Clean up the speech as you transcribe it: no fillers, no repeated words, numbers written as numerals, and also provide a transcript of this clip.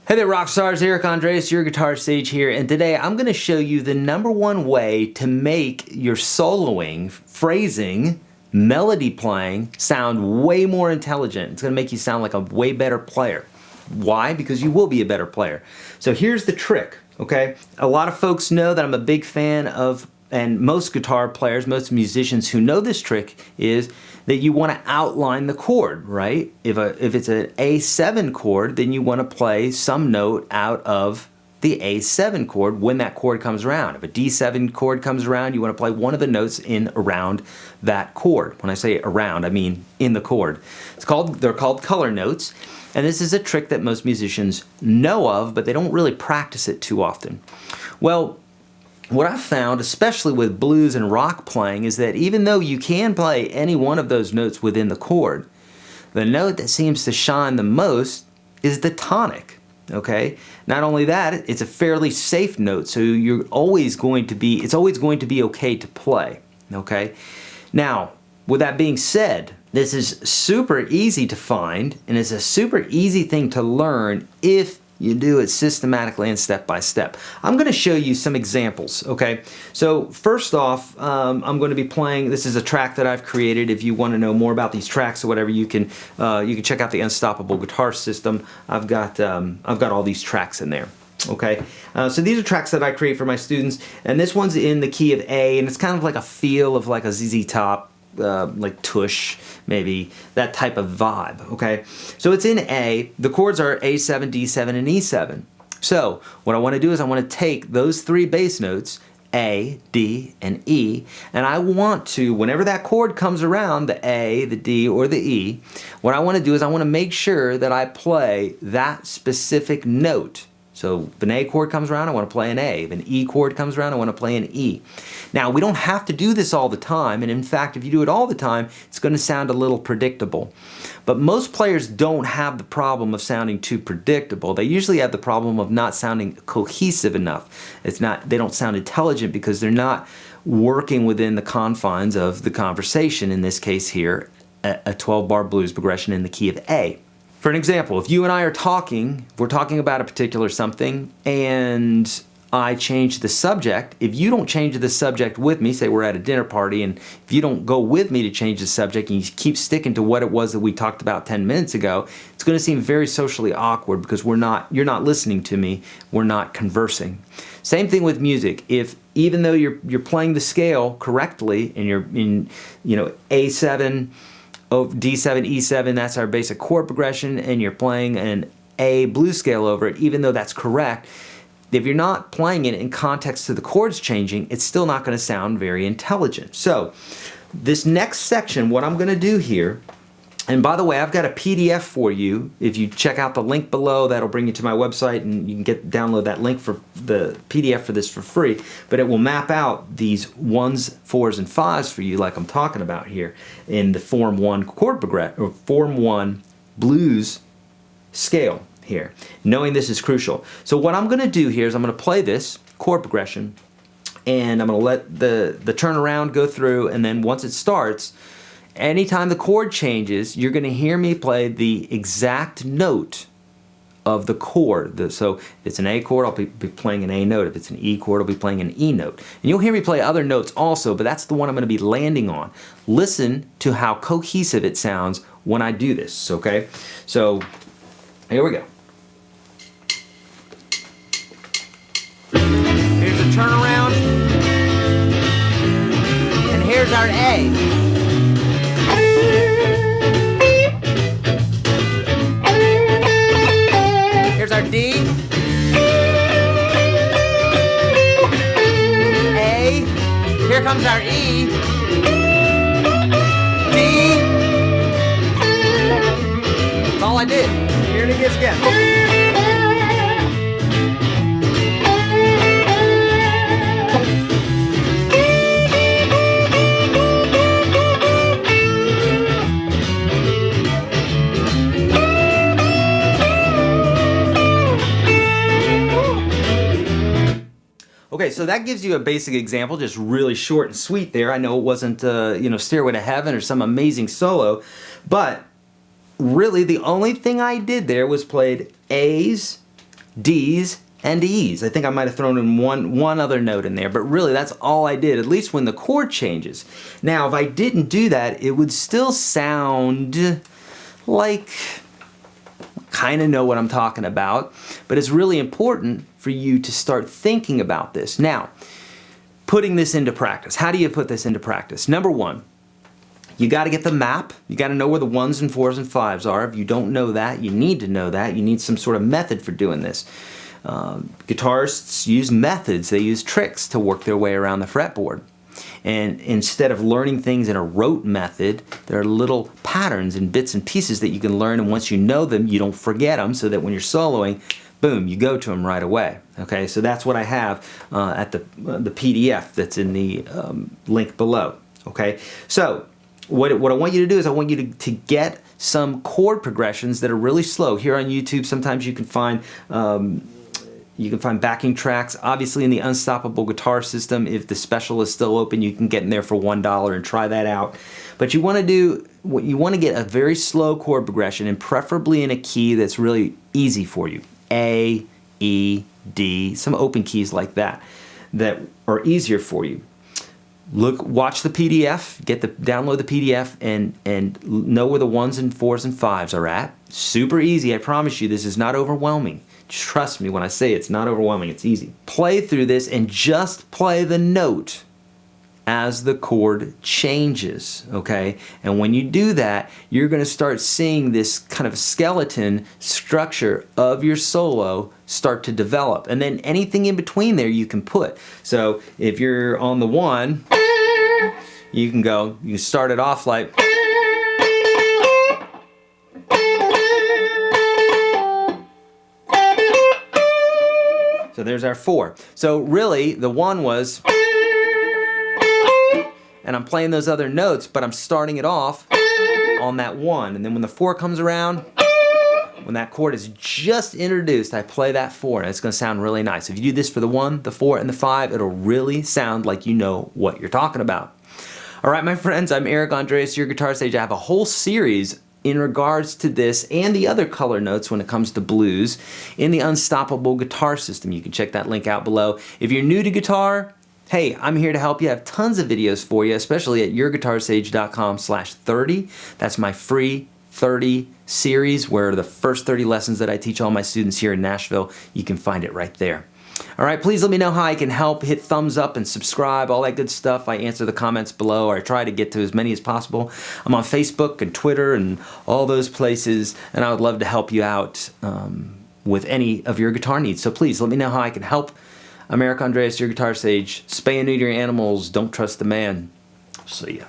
Hey there rock stars, Eric Andres, your guitar sage here, and today I'm going to show you the #1 way to make your soloing, phrasing, melody playing sound way more intelligent. It's going to make you sound like a way better player. Why? Because you will be a better player. So here's the trick, okay? A lot of folks know that I'm a big fan of, and most guitar players, most musicians who know this trick, is that you want to outline the chord, right? If it's an A7 chord, then you want to play some note out of the A7 chord when that chord comes around. If a D7 chord comes around, you want to play one of the notes in around that chord. When I say around, I mean in the chord. They're called color notes, and this is a trick that most musicians know of, but they don't really practice it too often. Well, what I've found, especially with blues and rock playing, is that even though you can play any one of those notes within the chord, the note that seems to shine the most is the tonic, okay? Not only that, it's a fairly safe note, so it's always going to be okay to play, okay? Now, with that being said, this is super easy to find, and it's a super easy thing to learn if you do it systematically and step by step. I'm going to show you some examples, okay? So first off, I'm going to be playing, this is a track that I've created. If you want to know more about these tracks or whatever, you can check out the Unstoppable Guitar System. I've got all these tracks in there. Okay, so these are tracks that I create for my students, and this one's in the key of A, and it's kind of like a feel of like a ZZ Top, like tush, maybe, that type of vibe, okay? So it's in A, the chords are A7, D7, and E7. So what I want to do is I want to take those three bass notes, A, D, and E, and I want to, whenever that chord comes around, the A, the D, or the E, what I want to do is I want to make sure that I play that specific note. So if an A chord comes around, I want to play an A. If an E chord comes around, I want to play an E. Now, we don't have to do this all the time, and in fact, if you do it all the time, it's going to sound a little predictable. But most players don't have the problem of sounding too predictable. They usually have the problem of not sounding cohesive enough. They don't sound intelligent because they're not working within the confines of the conversation, in this case here, a 12-bar blues progression in the key of A. For an example, if you and I are talking, we're talking about a particular something, and I change the subject. If you don't change the subject with me, say we're at a dinner party, and if you don't go with me to change the subject and you keep sticking to what it was that we talked about 10 minutes ago, it's going to seem very socially awkward because you're not listening to me, we're not conversing. Same thing with music. If even though you're playing the scale correctly and you're in, A7, D7, E7, that's our basic chord progression, and you're playing an A blues scale over it, even though that's correct, if you're not playing it in context to the chords changing, it's still not going to sound very intelligent. So this next section, what I'm going to do here, and by the way, I've got a PDF for you. If you check out the link below, that'll bring you to my website, and you can download that link for the PDF for this for free. But it will map out these 1s, 4s, and 5s for you, like I'm talking about here, in the Form 1 chord progression, or Form 1 blues scale here. Knowing this is crucial. So what I'm going to do here is I'm going to play this chord progression, and I'm going to let the turnaround go through, and then once it starts, anytime the chord changes, you're going to hear me play the exact note of the chord. So if it's an A chord, I'll be playing an A note. If it's an E chord, I'll be playing an E note. And you'll hear me play other notes also, but that's the one I'm going to be landing on. Listen to how cohesive it sounds when I do this, okay? So here we go. Here's a turnaround, and here's our A. Here's our D, A, here comes our E, D, that's all I did. Here it is again. Okay, so that gives you a basic example, just really short and sweet there. I know it wasn't, Stairway to Heaven or some amazing solo, but really the only thing I did there was played A's, Ds, and E's. I think I might have thrown in one other note in there, but really that's all I did, at least when the chord changes. Now, if I didn't do that, it would still sound like, kind of know what I'm talking about, but it's really important for you to start thinking about this. Now, putting this into practice. How do you put this into practice? Number one, you got to get the map. You got to know where the 1s and 4s and 5s are. If you don't know that, you need to know that. You need some sort of method for doing this. Guitarists use methods. They use tricks to work their way around the fretboard. And instead of learning things in a rote method, there are little patterns and bits and pieces that you can learn, and once you know them, you don't forget them, so that when you're soloing, boom, you go to them right away. Okay, so that's what I have at the PDF that's in the link below. Okay, so what I want you to do is I want you to get some chord progressions that are really slow. Here on YouTube, sometimes you can find backing tracks. Obviously, in the Unstoppable Guitar System, if the special is still open, you can get in there for $1 and try that out. But you want to get a very slow chord progression, and preferably in a key that's really easy for you. A, E, D, some open keys like that are easier for you. Watch the PDF, download the PDF, and know where the 1s and 4s and 5s are at. Super easy, I promise you. This is not overwhelming. Trust me when I say it's not overwhelming, it's easy. Play through this and just play the note as the chord changes, okay? And when you do that, you're going to start seeing this kind of skeleton structure of your solo start to develop. And then anything in between there you can put. So if you're on the 1, you can start it off like, so there's our 4. So really, the 1 was, and I'm playing those other notes, but I'm starting it off on that 1. And then when the 4 comes around, when that chord is just introduced, I play that 4, and it's going to sound really nice. If you do this for the 1, the 4, and the 5, it'll really sound like you know what you're talking about. All right, my friends, I'm Eric Andreas, your Guitar Sage. I have a whole series in regards to this and the other color notes when it comes to blues in the Unstoppable Guitar System. You can check that link out below. If you're new to guitar, hey, I'm here to help you. I have tons of videos for you, especially at YourGuitarSage.com/30. That's my free 30 series where the first 30 lessons that I teach all my students here in Nashville, you can find it right there. All right, please let me know how I can help. Hit thumbs up and subscribe, all that good stuff. I answer the comments below, or I try to get to as many as possible. I'm on Facebook and Twitter and all those places, and I would love to help you out with any of your guitar needs. So please let me know how I can help. I'm Eric Andreas, your Guitar Sage. Spay and neuter your animals. Don't trust the man. See ya.